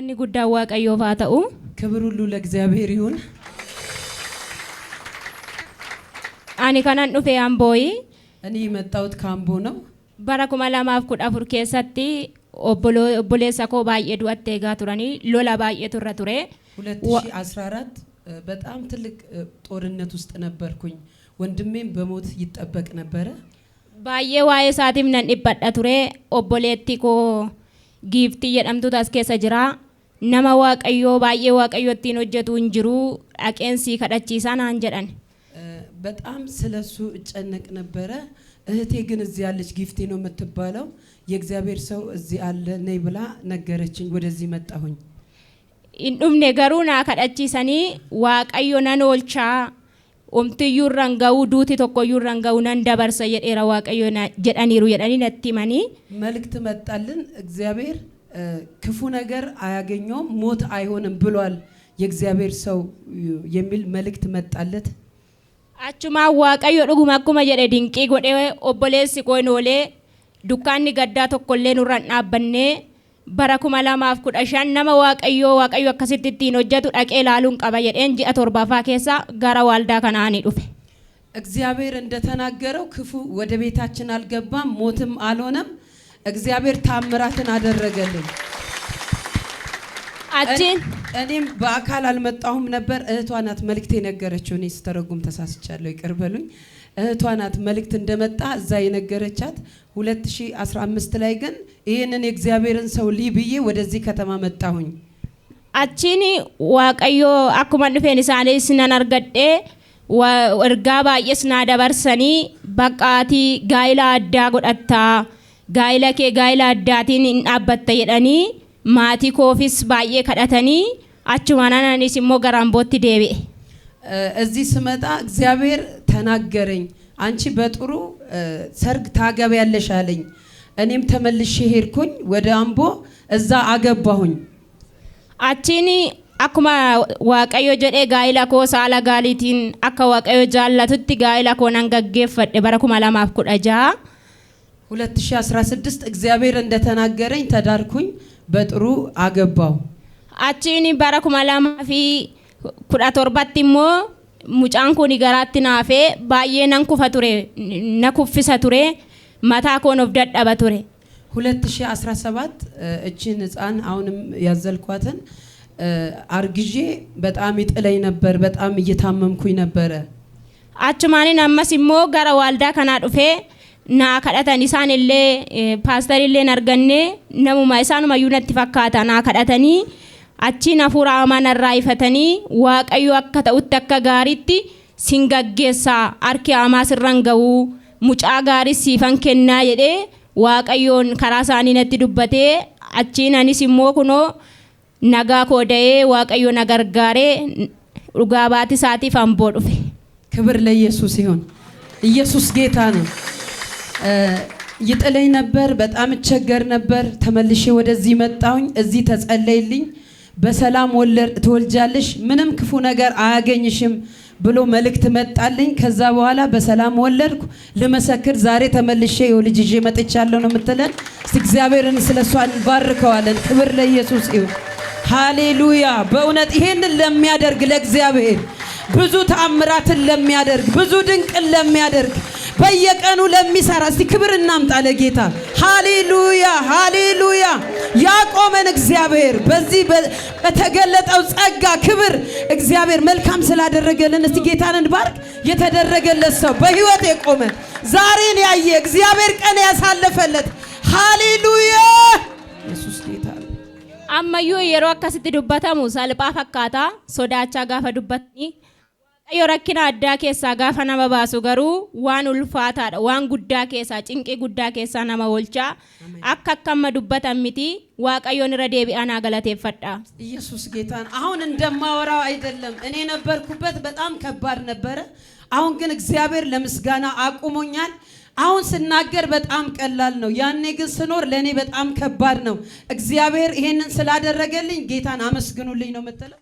Galanni guddaa Waaqayyoof haa ta'u. ክብር ሁሉ ለእግዚአብሔር ይሁን። Ani kanan dhufe Ambooyi. እኔ የመጣሁት ካምቦ ነው። Bara 2014 keessatti obboleessa koo baay'ee du'attee eegaa turanii lola baay'eetu irra ture. 2014 በጣም ትልቅ ጦርነት ውስጥ ነበርኩኝ። ወንድሜም በሞት ይጠበቅ ነበረ። Baay'ee waa'ee isaatiif nan dhiphadha ture. Obboleetti koo giiftii jedhamtutu as keessa jira. Nama Waaqayyoo baay'ee Waaqayyootiin hojjetu hin jiru. Dhaqeensi kadhachiisaa naan jedhan. በጣም ስለሱ እጨነቅ ነበረ። እህቴ ግን እዚህ ያለች ጊፍቴ ነው የምትባለው የእግዚአብሔር ሰው እዚህ አለ ነይ ብላ ነገረችኝ። ወደዚህ መጣሁኝ። Indhumne garuu naa kadhachiisanii Waaqayyo nan oolchaa omtiyyuu ranga'uu duuti tokkoyyuu ranga'uu nan dabarsa jedheera Waaqayyo jedhaniiru jedhanii natti himanii. መልእክት መጣልን። እግዚአብሔር ክፉ ነገር አያገኘውም ሞት አይሆንም ብሏል የእግዚአብሔር ሰው የሚል መልእክት መጣለት። Achuma Waaqayyo dhuguma akkuma jedhe dinqii godhee obboleessi koo noolee dukkaanni gaddaa tokkollee nurraan dhaabbannee bara 2015 nama Waaqayyo akkasitti ittiin hojjetu dhaqee ilaaluun qaba jedheen ji'a torbaffaa keessa gara waaldaa kanaanii dhufe. እግዚአብሔር እንደተናገረው ክፉ ወደ ቤታችን አልገባም ሞትም አልሆነም። እግዚአብሔር ታምራትን አደረገልን። እኔም በአካል አልመጣሁም ነበር። እህቷ ናት መልእክት የነገረችው። እኔ ስተረጉም ተሳስቻለሁ ይቅር በሉኝ። እህቷ ናት መልእክት እንደመጣ እዛ የነገረቻት። 2015 ላይ ግን ይሄንን የእግዚአብሔርን ሰው ሊብዬ ወደዚህ ከተማ መጣሁኝ። አቺኒ Waaqayyo akkuma dhufeen isaanis nan argadhe ergaa baay'ees naa dabarsanii baqqaatii gaa'ila addaa godhattaa gaa'ila kee gaa'ila addaatiin hin dhaabbatta jedhanii maatii koofis baay'ee kadhatanii achuma nanis immoo gara Ambootti deebi'e. እዚህ ስመጣ እግዚአብሔር ተናገረኝ። አንቺ በጥሩ ሰርግ ታገቢያለሽ አለኝ። እኔም ተመልሼ ሄድኩኝ ወደ አምቦ እዛ አገባሁኝ። Achini akkuma Waaqayyo jedhee gaa'ila koo saala gaaliitiin akka Waaqayyo jaallatutti gaa'ila koo nan gaggeeffadhe bara 2016 2016 እግዚአብሔር እንደተናገረኝ ተዳርኩኝ በጥሩ አገባው። Achini bara 2017 immoo mucaan kun garaatti naafee baay'ee nan kufa ture na kuffisa ture mataa koon of dadhaba ture. 2017 እቺን ህፃን አሁንም ያዘልኳትን አርግዤ በጣም ይጥለኝ ነበር። በጣም እየታመምኩኝ ነበር። Achumaan ammas immoo gara waaldaa kanaa dhufee naa kadhatan isaanillee paasterillee arganne namuma isaanuma natti fakkaata naa kadhatanii achiin hafuura amanarraa ifatanii Waaqayyo akka ta'utti akka gaariitti sin gaggeessaa harki hamaa sirran ga'uu mucaa gaarii siifan kennaa jedhee Waaqayyoon karaa isaanii natti dubbatee achiin anis immoo kunoo nagaa koo da'ee Waaqayyo na gargaaree dhugaa baatii isaatiif Amboo dhufe. ክብር ለኢየሱስ ይሁን። ኢየሱስ ጌታ ነው። ይጥለኝ ነበር በጣም እቸገር ነበር። ተመልሼ ወደዚህ መጣሁኝ። እዚህ ተጸለይልኝ። በሰላም ትወልጃለሽ ምንም ክፉ ነገር አያገኝሽም ብሎ መልእክት መጣልኝ። ከዛ በኋላ በሰላም ወለድኩ። ለመሰክር ዛሬ ተመልሼ ልጅ ይዤ መጥቻለሁ ነው የምትለን። እግዚአብሔርን ስለሷ እንባርከዋለን። ክብር ለኢየሱስ ይሁን። ሃሌሉያ። በእውነት ይሄንን ለሚያደርግ ለእግዚአብሔር ብዙ ተአምራትን ለሚያደርግ ብዙ ድንቅን ለሚያደርግ በየቀኑ ለሚሰራ እስቲ ክብር እናምጣ ለጌታ። ሃሌሉያ ሃሌሉያ። ያቆመን እግዚአብሔር በዚህ በተገለጠው ጸጋ ክብር እግዚአብሔር መልካም ስላደረገልን እስቲ ጌታን እንባርክ። የተደረገለት ሰው በህይወት የቆመ ዛሬን ያየ እግዚአብሔር ቀን ያሳለፈለት ሃሌሉያ። ኢየሱስ ጌታ ነው። Ammayyuu yeroo akkasitti dubbatamu salphaa fakkaata sodaachaa gaafa dubbatni Waaqayyo rakkina addaa keessaa gaafa nama baasu garuu waan ulfaataadha waan guddaa keessaa cinqii guddaa keessaa nama oolchaa akka amma dubbatan miti Waaqayyoon irra deebi'aa naa galateeffadha. ኢየሱስ ጌታ ነው። አሁን እንደማወራው አይደለም እኔ ነበርኩበት በጣም ከባድ ነበረ። አሁን ግን እግዚአብሔር ለምስጋና አቁሞኛል። አሁን ስናገር በጣም ቀላል ነው። ያኔ ግን ስኖር ለኔ በጣም ከባድ ነው። እግዚአብሔር ይሄንን ስላደረገልኝ ጌታን አመስግኑልኝ ነው የምትለው።